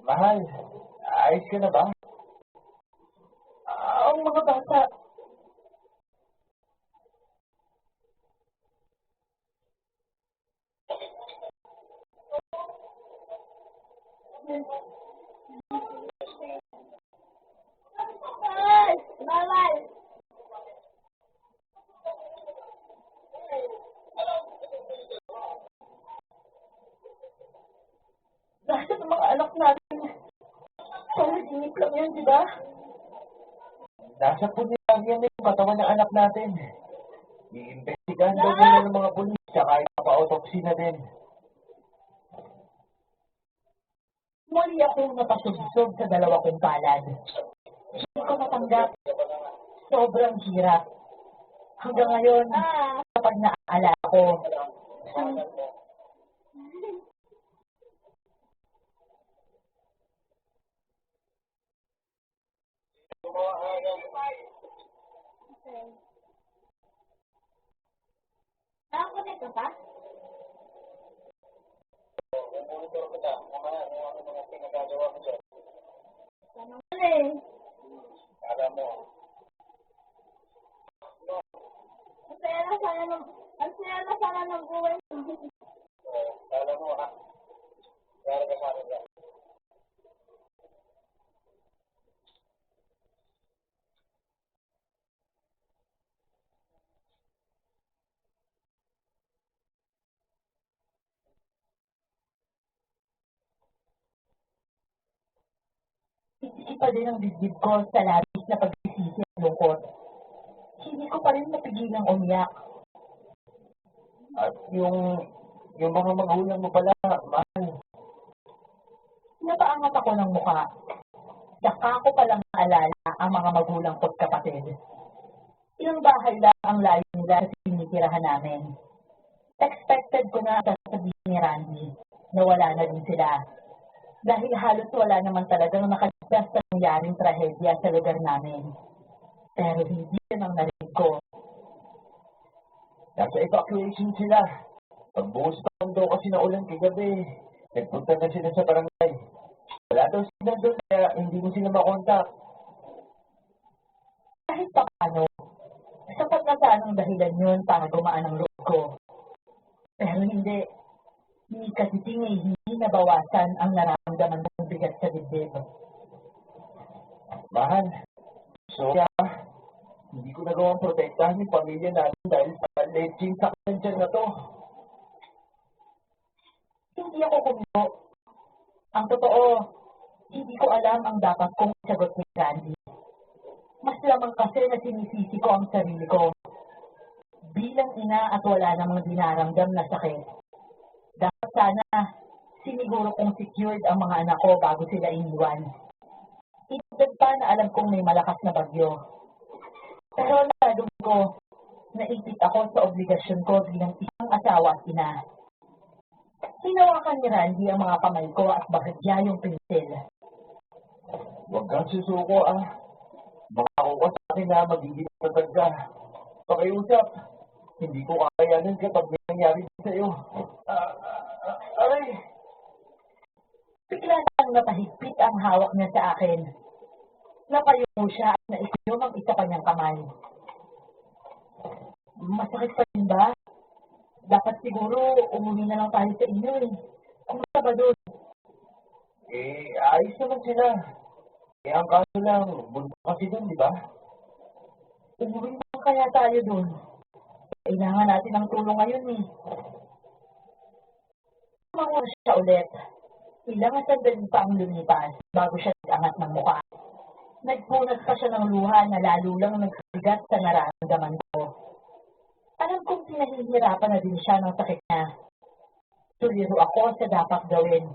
Mahal, ayos ka na ba? Ang mga bata. Lahat ng mga anak natin, panaginip lang yan, di ba? Nasa punirangyan na yung katawan ng anak natin. Iimbestigahan daw muna ng mga pulis, tsaka ipapa-autopsy na din. Muli akong napasugsog sa dalawa kong palad. Hindi ko matanggap. Sobrang hirap. Hanggang ngayon, kapag naaalala ko, nakakonect ka pa? Monitor kita. Mamaya kung ano mga pinagagawa mo dyan. Ano eh? Alam mo. Ang saya na sana ng buhay. Alam mo ha. Kaya ka sa akin dyan. Ipa din ang dibdib ko sa labis na pagsisisi at lungkot. Hindi ko pa rin napigilang umiyak. At yung mga magulang mo pala, mahal. Napaangat ako ng mukha. Saka ko palang naalala ang mga magulang ko't kapatid. Ilang bahay lang ang layo nila sa tinitirahan namin. Expected ko na sasabihin ni Randy na wala na din sila. Dahil halos wala naman talagang nakaligtas sa nangyaring trahedya sa lugar namin. Pero hindi yan ang narinig ko. Nasa evacuation sila. Pagbuhos pa daw kasi na ulan kagabi. Nagpunta na sila sa barangay. Wala daw sila doon kaya hindi mo sila makontak. Kahit pa paano, sapat na sanang dahilan yun para gumaan ang loob ko. Pero hindi. Ni Katiting ay hindi nabawasan ang nararamdaman ng bigat sa dibdib. Mahal, so hindi ko nagawang protektahan yung pamilya natin dahil sa leching sakyan dyan na to. Hindi ako kumilo. Ang totoo, hindi ko alam ang dapat kong sagot ni Randy. Mas lamang kasi na sinisisi ko ang sarili ko. Bilang ina at wala namang dinaramdam na sakit. Dapat sana, siniguro kong secured ang mga anak ko bago sila iniwan. Itagdag pa na alam kong may malakas na bagyo. Pero naradong ko, naipit ako sa obligasyon ko bilang isang asawa at ina. Hinawakan ni Randy ang mga kamay ko at bahagya yung pinsil. Huwag kang susuko Baka ko sa akin na magiging matag ka. Pakiusap, hindi ko kakayanin kapag may nangyari sa'yo. Aray! Bigla nang napahigpit ang hawak niya sa akin. Napayungo siya at naikinom ang isa pa niyang kamay. Masakit pa rin ba? Dapat siguro umuwi na lang tayo sa inyo eh. Kumusta ba doon? Ayos naman sila. Ang kaso lang, bunta kasi doon, di ba? Umuwi na kaya tayo doon. Kailangan natin ng tulong ngayon eh. Tumangon siya ulit. Ilang sandali pa ang lumipas bago siya nag-angat ng mukha. Nagpunas pa siya ng luha na lalo lang nagbigat sa nararamdaman ko. Alam kong pinahihirapan na din siya ng sakit niya. Tuliro ako sa dapat gawin.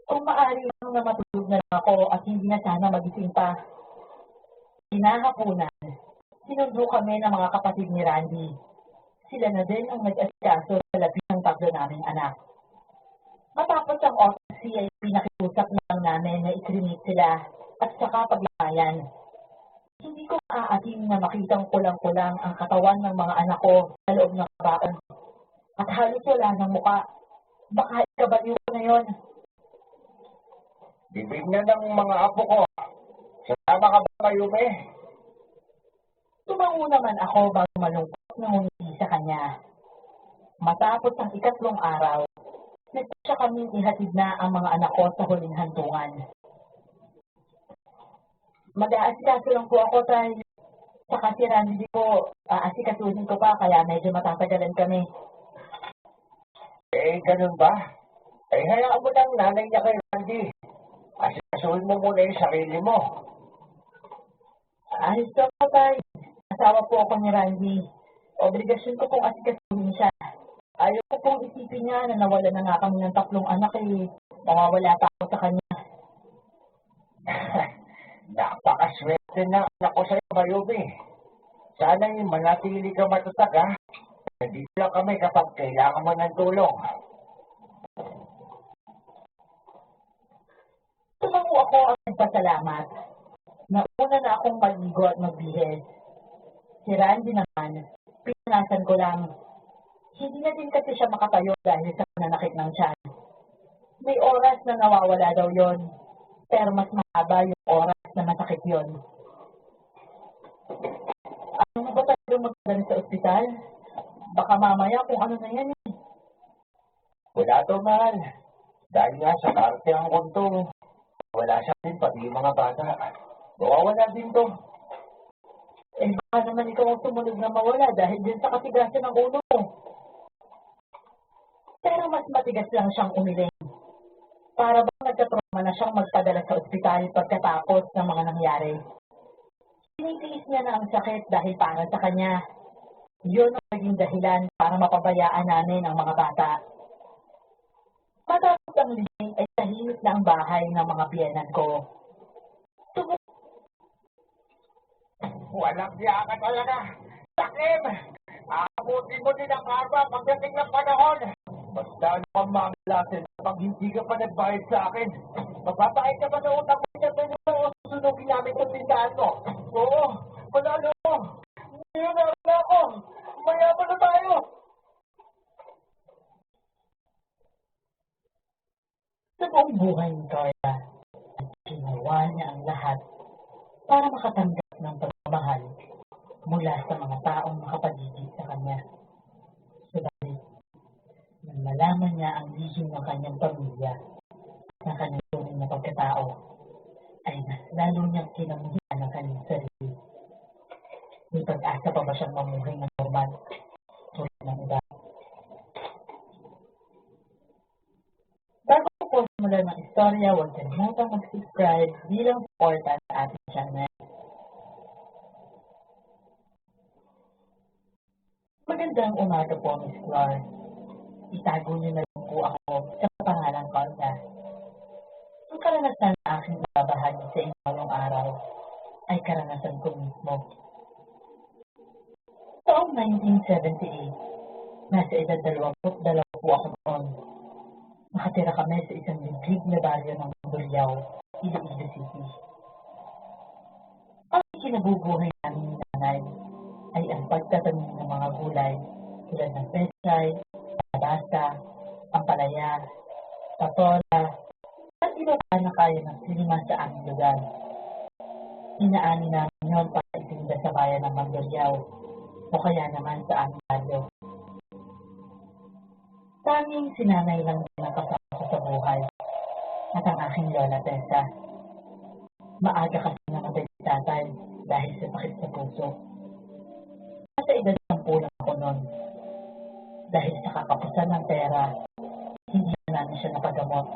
Kung maaari lang na matulog na lang ako at hindi na sana magising pa. Hinahapunan, sinundo kami ng mga kapatid ni Randy. Sila na din ang nag-asikaso sa labi ng tatlo naming anak. Matapos ang autopsy ay pinakiusap na lang namin na ikrimit sila at saka paglamayan. Hindi ko maaating na makitang kulang-kulang ang katawan ng mga anak ko sa loob ng baon. At halos wala ng muka. Baka ikabaliw ko na yon. Bibig na ng mga apo ko. Sama ka ba, Mayumi? Tumango naman ako bago malungkot na ngumiti sa kanya. Matapos ang ikatlong araw, nagpasya kaming ihatid na ang mga anak ko sa huling hantungan. Mag-aasikaso lang po ako tayo. Saka si Randy po, aasikasuhin ko pa kaya medyo matatagalan kami. Ganun ba? Hayaan mo lang nanay niya kay Randy. Asikasuhin mo muna yung sarili mo. Ayos ka po tayo. Asawa po ako ni Randy. Obligasyon ko pong asikasuhin siya. Ayaw ko pong isipin niya na nawala na nga kami ng 3 anak eh. Mawawala pa ako sa kanya. Napakaswerte na anak ko sa'yo, Mayumi. Sana'y manatili ka matatag, ha? Nandito lang kami kapag kailangan mo ng tulong. Tumango ako at nagpasalamat. Nauna na akong maligo at magbihis. Si Randy naman, pinanasan ko lang. Hindi na din kasi siya makatayo dahil sa nanakit ng tiyan. May oras na nawawala daw yon, pero mas mahaba yung oras na masakit yon. Ano ba tayo magdala sa ospital? Baka mamaya kung ano na yan eh. Wala to, mahal. Dahil nga sa karte ang konto, wala siya din pati yung mga bata. Mawawala din to. Baka naman ikaw ang sumunod na mawala dahil din sa katigasan ng ulo mo. Pero mas matigas lang siyang umiling. Para bang nagkatrauma na siyang magpadala sa ospital pagkatapos ng mga nangyari. Tinitiis niya na ang sakit dahil para sa kanya. Yun ang naging dahilan para mapabayaan namin ang mga bata. Matapos ang liling ay tahimik na ang bahay ng mga biyenan ko. Walang siya ka talaga. Takim! Aabutin mo din ang karma pagdating ng panahon. Basta ano kang mamalasin pag hindi ka pa nagbayad sa akin. Magbabayad ka ba sa utang mo niya o susunugin namin sa tindahan mo? Oo, panalo mo. Ngayon na ako. Mayaman na tayo. Sa buong buhay ni Carla, ginawa niya ang lahat para makatanggap ng pagmamahal mula sa mga taong nakapaligid sa kanya. Subalit, nang malaman niya ang lihim ng kanyang pamilya na kanyang tunay na pagkatao, ay mas lalo niyang kinamuhian ang kanyang sarili. May pag-asa pa ba siyang mamuhay ng normal tulad ng iba? Bago po simulan ng istorya, huwag kalimutang mag-subscribe bilang suporta sa ating channel. Magandang umaga po, Miss Flor. Itago niyo na lang po ako sa pangalang Carla. Ang karanasan na aking babahagi sa inyo ngayong araw ay karanasan ko mismo. Taong 1978, nasa edad 22 po ako noon. Nakatira kami sa isang liglig na baryo ng Mandurriao, Iloilo City. Ang kinabubuhay namin ni nanay ay ang pagtatanim ng mga gulay tulad ng pechay, kalabasa, ampalaya, patola, at iba pa na kaya ng klima sa aming lugar. Inaani namin yun para itinda sa bayan ng Mandurriao o kaya naman sa aming baryo. Tanging sinanay lang din ang kasama ko sa buhay at ang aking lola Tessa. Maaga kasi namatay si tatay dahil sa sakit sa puso. Nasa edad 10 lang ako noon. Dahil sa kakapusan ng pera, hindi na namin siya napagamot